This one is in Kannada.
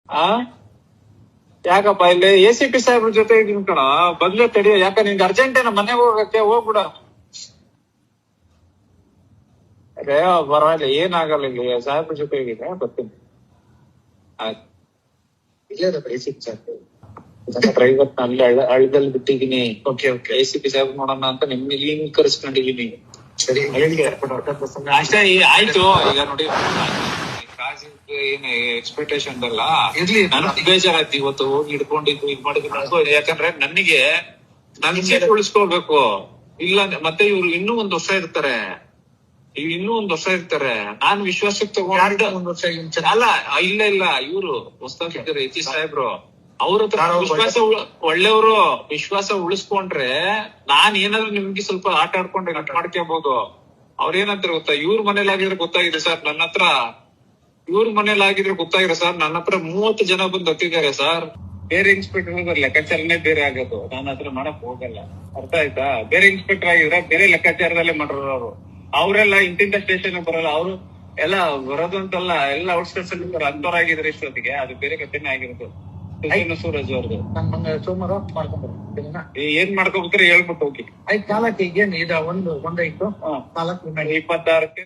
ಆ ಯಾಕಪ್ಪ ಇಲ್ಲಿ ACP ಸಾಹೇಬ್ರ ಜೊತೆ ಇದೀನಿ ಕಣ, ಬಂದ್ರೆ ತಡಿಯೋ. ಯಾಕ ನಿನ್ಗೆ ಅರ್ಜೆಂಟ್ ಏನ ಮನೆಗೆ ಹೋಗಕ್ಕೆ? ಹೋಗ್ಬಿಡ. ಅದೇ ಪರವಾಗಿಲ್ಲ, ಏನಾಗಲ್ಲ. ಇಲ್ಲಿ ಸಾಹೇಬ್ರ ಜೊತೆ ಇದೀನಿ, ಬರ್ತೀನಿ. ಆಯ್ತು. ಇಲ್ಲದ ಬೇಸಿಕ್ ಡ್ರೈವರ್ ಅಲ್ಲಿ ಹಳ್ಳದಲ್ಲಿ ಬಿಟ್ಟಿದೀನಿ. ACP ಸಾಹೇಬ್ ನೋಡೋಣ ಅಂತ ನಿಮ್ಗೆ ಕರೆಸ್ಕೊಂಡಿದೀನಿ. ಸರಿ, ಅಷ್ಟೇ. ಆಯ್ತು. ಈಗ ನೋಡಿ, ಏನ್ ಎಕ್ಸ್ಪೆಕ್ಟೇಷನ್ ಅಲ್ಲ, ನನಗ್ ಬೇಜಾರಾಯ್ತು ಇವತ್ತು. ಹೋಗಿ ಹಿಡ್ಕೊಂಡಿದ್ದು ಇದ್ ಮಾಡಿದ್ರು. ಯಾಕಂದ್ರೆ ನನಗೆ ಉಳಿಸ್ಕೋಬೇಕು. ಇಲ್ಲ ಮತ್ತೆ ಇವ್ರು ಇನ್ನೂ ಒಂದ್ ವರ್ಷ ಇರ್ತಾರೆ. ನಾನ್ ವಿಶ್ವಾಸಕ್ಕೆ ತಗೊಂಡು ಅಲ್ಲ. ಇಲ್ಲ ಇವ್ರು ಹೊಸದಾಗಿದ್ದಾರೆ HC ಸಾಹೇಬ್ರು. ಅವ್ರ ಹತ್ರ ಒಳ್ಳೆಯವರು. ವಿಶ್ವಾಸ ಉಳಿಸ್ಕೊಂಡ್ರೆ ನಾನ್ ಏನಾದ್ರು ನಿಮ್ಗೆ ಸ್ವಲ್ಪ ಆಟ ಆಡ್ಕೊಂಡ್ರೆ ಮಾಡ್ಕೋಬಹುದು. ಅವ್ರೇನಂತಾರೆ ಗೊತ್ತಾ, ಇವ್ರ ಮನೇಲಿ ಆಗಿದ್ರೆ ಗೊತ್ತಾಗಿದೆ ಸರ್ ನನ್ನ ಹತ್ರ. 30 ಜನ ಬಂದು ಹತ್ತಿದ್ದಾರೆ ಸರ್. ಬೇರೆ ಇನ್ಸ್ಪೆಕ್ಟರ್ ಲೆಕ್ಕಾಚಾರನೇ ಬೇರೆ ಆಗೋದು. ನಾನು ಹತ್ರ ಮಾಡಕ್ ಹೋಗಲ್ಲ. ಅರ್ಥ ಆಯ್ತಾ? ಬೇರೆ ಇನ್ಸ್ಪೆಕ್ಟರ್ ಆಗಿದ್ರೆ ಬೇರೆ ಲೆಕ್ಕಾಚಾರದಲ್ಲೇ ಮಾಡೋರು ಅವ್ರು. ಅವರೆಲ್ಲ ಇಂತಿಂತ ಸ್ಟೇಷನ್ ಬರಲ್ಲ. ಅವರು ಎಲ್ಲ ಬರೋದು ಅಂತಲ್ಲ, ಎಲ್ಲ ಔಟ್ಸ್ಕರ್ಟ್ಸ್ ಅಲ್ಲಿ ಅಂತವರಾಗಿದ್ರೆ ಇಷ್ಟೊತ್ತಿಗೆ ಅದು ಬೇರೆ ಕಥೆನೇ ಆಗಿರೋದು. ಸೂರಜ್ ಅವ್ರದ್ದು ಸೋಮವಾರ ಮಾಡ್ಕೊಂಡ್ಬರ್ತೀನಿ. ಏನ್ ಮಾಡ್ಕೊಬೇಕಾರೆ ಹೇಳ್ಬಿಟ್ಟು ಹೋಗಿ. 5 ಕಾಲಕ್ಕೆ ಈಗೇನು ಒಂದಾಯ್ತು. 4 26ಕ್ಕೆ